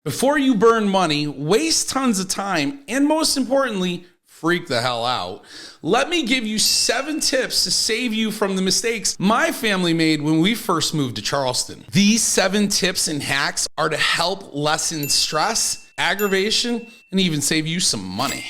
Before you burn money, waste tons of time, and most importantly, freak the hell out, let me give you 7 tips to save you from the mistakes my family made when we first moved to Charleston. These 7 tips and hacks are to help lessen stress, aggravation, and even save you some money.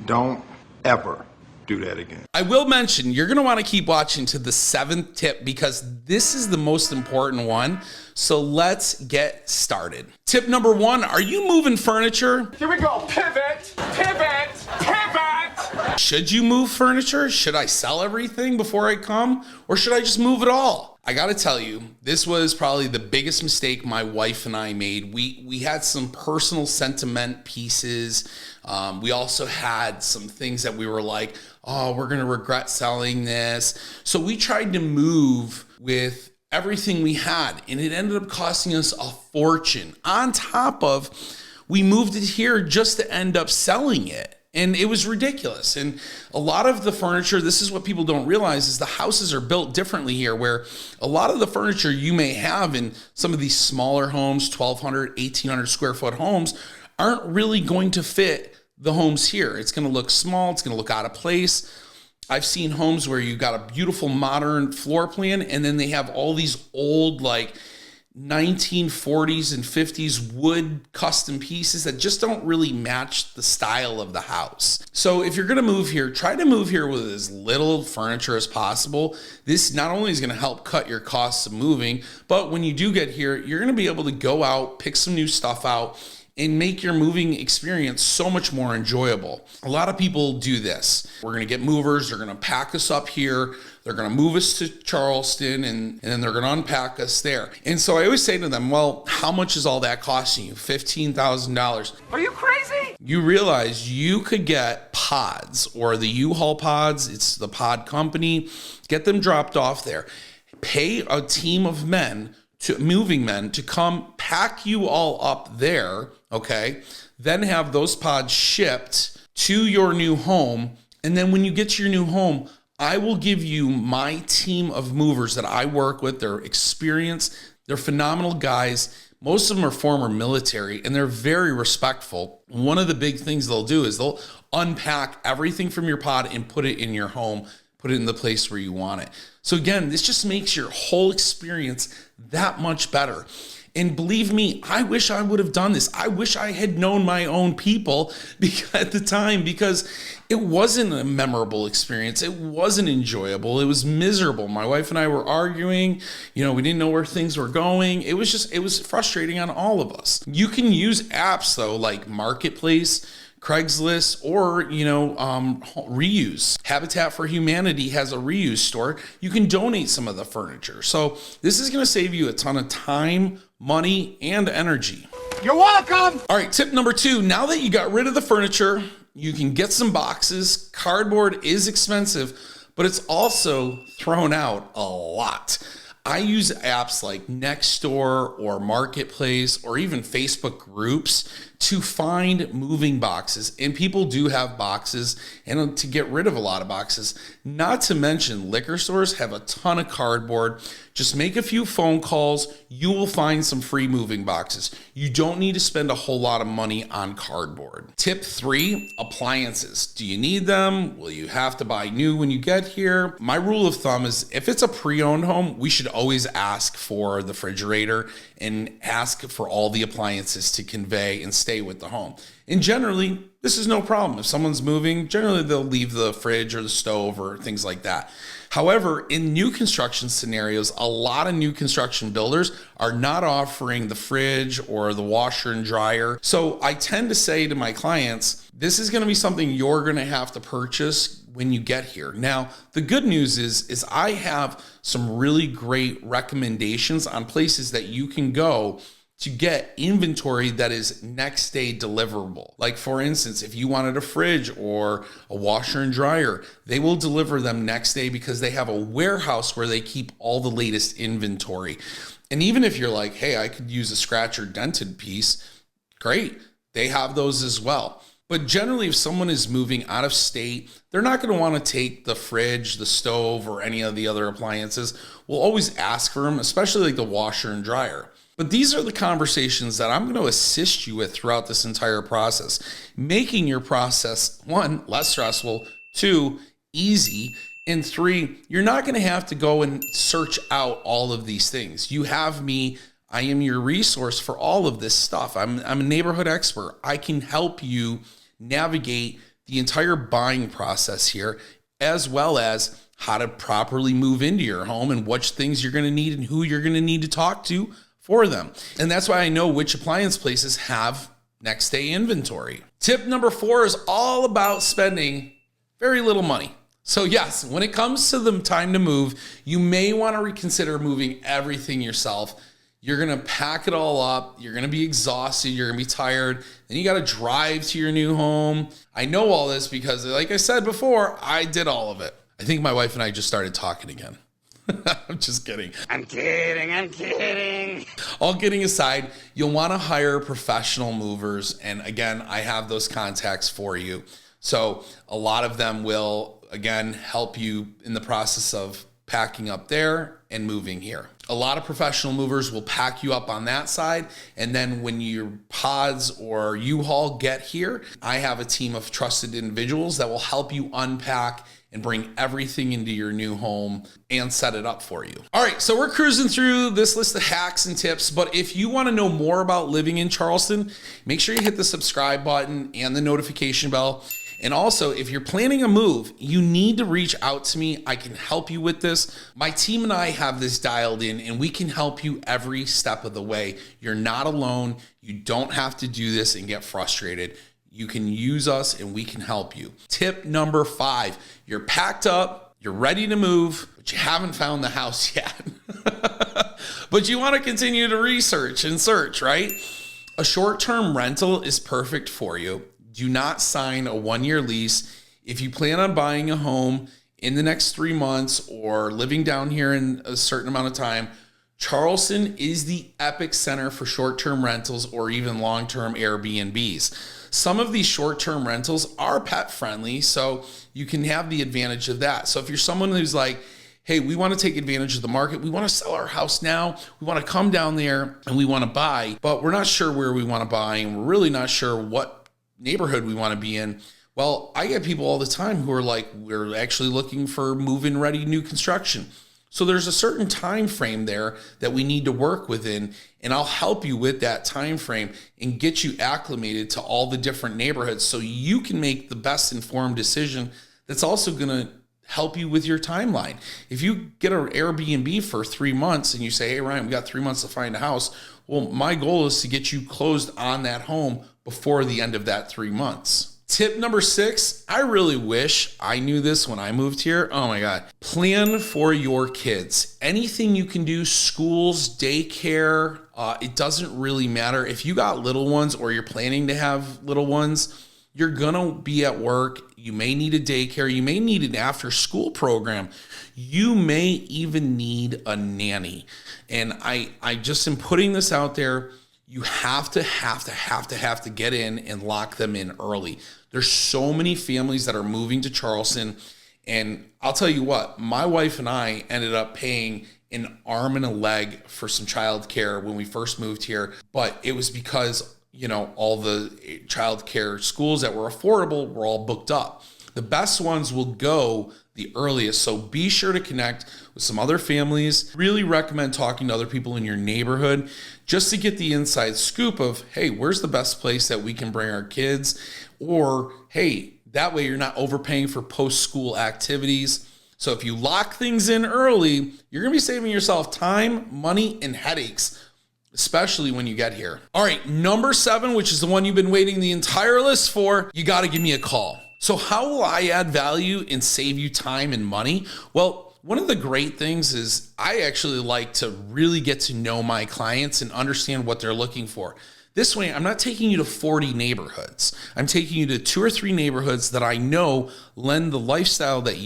Don't ever do that again. I will mention, you're gonna wanna keep watching to the 7th tip because this is the most important one. So let's get started. Tip number 1, are you moving furniture? Here we go, pivot, pivot, pivot. Should you move furniture? Should I sell everything before I come? Or should I just move it all? I gotta tell you, this was probably the biggest mistake my wife and I made. We had some personal sentiment pieces. We also had some things that we were like, oh, we're gonna regret selling this. So we tried to move with everything we had, and it ended up costing us a fortune. On top of, we moved it here just to end up selling it. And it was ridiculous. And a lot of the furniture, this is what people don't realize, is the houses are built differently here, where a lot of the furniture you may have in some of these smaller homes, 1,200, 1,800 square foot homes, aren't really going to fit the homes here. It's gonna look small, it's gonna look out of place. I've seen homes where you got a beautiful modern floor plan, and then they have all these old, like 1940s and 50s wood custom pieces that just don't really match the style of the house. So if you're gonna move here, try to move here with as little furniture as possible. This not only is gonna help cut your costs of moving, but when you do get here, you're gonna be able to go out, pick some new stuff out, and make your moving experience so much more enjoyable. A lot of people do this. We're gonna get movers, they're gonna pack us up here, they're gonna move us to Charleston, and then they're gonna unpack us there. And so I always say to them, well, how much is all that costing you? $15,000. Are you crazy? You realize you could get pods, or the U-Haul pods, it's the pod company, get them dropped off there. Pay a team of men, moving men, to come pack you all up there, okay? Then have those pods shipped to your new home. And then when you get to your new home, I will give you my team of movers that I work with. They're experienced, they're phenomenal guys. Most of them are former military, and they're very respectful. One of the big things they'll do is they'll unpack everything from your pod and put it in your home, put it in the place where you want it. So again, this just makes your whole experience that much better. And believe me, I wish I would have done this. I wish I had known my own people at the time, because it wasn't a memorable experience. It wasn't enjoyable. It was miserable. My wife and I were arguing. We didn't know where things were going. It was frustrating on all of us. You can use apps though, like Marketplace, Craigslist, or reuse. Habitat for Humanity has a reuse store. You can donate some of the furniture. So this is going to save you a ton of time, money, and energy. You're welcome. All right, tip number 2, now that you got rid of the furniture, you can get some boxes. Cardboard is expensive, but it's also thrown out a lot. I use apps like Nextdoor or Marketplace or even Facebook groups to find moving boxes. And people do have boxes, and to get rid of a lot of boxes. Not to mention, liquor stores have a ton of cardboard. Just make a few phone calls. You will find some free moving boxes. You don't need to spend a whole lot of money on cardboard. Tip 3, appliances. Do you need them? Will you have to buy new when you get here? My rule of thumb is, if it's a pre-owned home, we should always ask for the refrigerator and ask for all the appliances to convey and stay with the home. And generally, this is no problem. If someone's moving, generally they'll leave the fridge or the stove or things like that. However, in new construction scenarios, a lot of new construction builders are not offering the fridge or the washer and dryer. So I tend to say to my clients, this is going to be something you're going to have to purchase when you get here. Now, the good news is I have some really great recommendations on places that you can go to get inventory that is next day deliverable. Like, for instance, if you wanted a fridge or a washer and dryer, they will deliver them next day because they have a warehouse where they keep all the latest inventory. And even if you're like, hey, I could use a scratch or dented piece, great, they have those as well. But generally, if someone is moving out of state, they're not going to want to take the fridge, the stove, or any of the other appliances. We'll always ask for them, especially like the washer and dryer. But these are the conversations that I'm going to assist you with throughout this entire process, making your process, 1, less stressful, 2, easy, and 3, you're not going to have to go and search out all of these things. You have me. I am your resource for all of this stuff. I'm a neighborhood expert. I can help you navigate the entire buying process here, as well as how to properly move into your home and which things you're going to need and who you're going to need to talk to for them. And that's why I know which appliance places have next day inventory. Tip number 4 is all about spending very little money. So yes, when it comes to the time to move, you may want to reconsider moving everything yourself. You're going to pack it all up. You're going to be exhausted. You're going to be tired. Then you got to drive to your new home. I know all this because, like I said before, I did all of it. I think my wife and I just started talking again. I'm just kidding. I'm kidding. All kidding aside, you'll want to hire professional movers. And again, I have those contacts for you. So a lot of them will, again, help you in the process of packing up there and moving here. A lot of professional movers will pack you up on that side. And then when your pods or U-Haul get here, I have a team of trusted individuals that will help you unpack and bring everything into your new home and set it up for you. All right, so we're cruising through this list of hacks and tips, but if you want to know more about living in Charleston, make sure you hit the subscribe button and the notification bell. And also, if you're planning a move, you need to reach out to me. I can help you with this. My team and I have this dialed in, and we can help you every step of the way. You're not alone. You don't have to do this and get frustrated. You can use us and we can help you. Tip number 5, you're packed up, you're ready to move, but you haven't found the house yet. But you want to continue to research and search, right? A short-term rental is perfect for you. Do not sign a 1-year lease. If you plan on buying a home in the next 3 months or living down here in a certain amount of time, Charleston is the epic center for short-term rentals or even long-term Airbnbs. Some of these short-term rentals are pet friendly, so you can have the advantage of that. So if you're someone who's like, hey, we want to take advantage of the market, we want to sell our house now, we want to come down there and we want to buy, but we're not sure where we want to buy and we're really not sure what neighborhood we want to be in. Well, I get people all the time who are like, we're actually looking for move-in ready new construction. So there's a certain time frame there that we need to work within, and I'll help you with that time frame and get you acclimated to all the different neighborhoods so you can make the best informed decision that's also going to help you with your timeline. If you get an Airbnb for 3 months and you say, hey, Ryan, we got 3 months to find a house. Well, my goal is to get you closed on that home before the end of that 3 months. Tip number 6, I really wish I knew this when I moved here. Oh my God. Plan for your kids. Anything you can do, schools, daycare, it doesn't really matter. If you got little ones or you're planning to have little ones, you're gonna be at work. You may need a daycare. You may need an after school program. You may even need a nanny. And I just am putting this out there. You have to get in and lock them in early. There's so many families that are moving to Charleston. And I'll tell you what, my wife and I ended up paying an arm and a leg for some childcare when we first moved here. But it was because, you know, all the childcare schools that were affordable were all booked up. The best ones will go the earliest. So be sure to connect with some other families. Really recommend talking to other people in your neighborhood just to get the inside scoop of, hey, where's the best place that we can bring our kids? Or, hey, that way you're not overpaying for post-school activities. So if you lock things in early, you're going to be saving yourself time, money, and headaches, especially when you get here. All right, number 7, which is the one you've been waiting the entire list for, you got to give me a call. So how will I add value and save you time and money? Well, one of the great things is I actually like to really get to know my clients and understand what they're looking for. This way, I'm not taking you to 40 neighborhoods. I'm taking you to 2 or 3 neighborhoods that I know lend the lifestyle that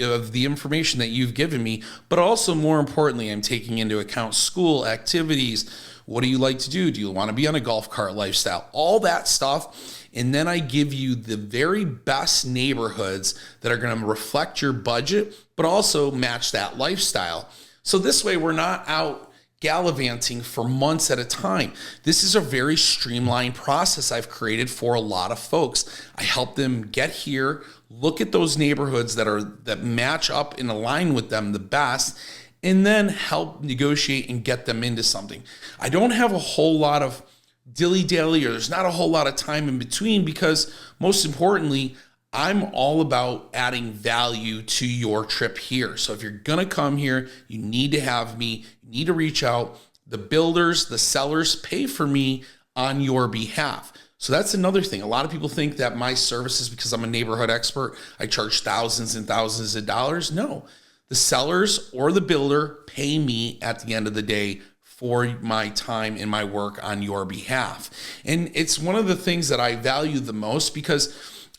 of the information that you've given me, but also more importantly, I'm taking into account school activities. What do you like to do? Do you want to be on a golf cart lifestyle? All that stuff. And then I give you the very best neighborhoods that are going to reflect your budget, but also match that lifestyle. So this way we're not out gallivanting for months at a time. This is a very streamlined process I've created for a lot of folks. I help them get here, look at those neighborhoods that match up and align with them the best, and then help negotiate and get them into something. I don't have a whole lot of dilly-dally, or there's not a whole lot of time in between, because most importantly, I'm all about adding value to your trip here. So if you're gonna come here, you need to have me, you need to reach out. The builders, the sellers pay for me on your behalf. So that's another thing. A lot of people think that my services, because I'm a neighborhood expert, I charge thousands and thousands of dollars. No, the sellers or the builder pay me at the end of the day for my time and my work on your behalf. And it's one of the things that I value the most, because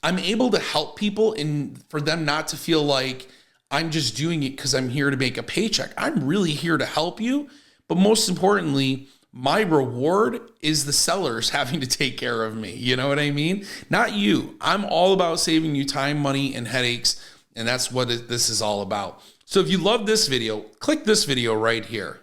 I'm able to help people, and for them not to feel like I'm just doing it because I'm here to make a paycheck. I'm really here to help you. But most importantly, my reward is the sellers having to take care of me. You know what I mean? Not you. I'm all about saving you time, money, and headaches. And that's what this is all about. So if you love this video, click this video right here.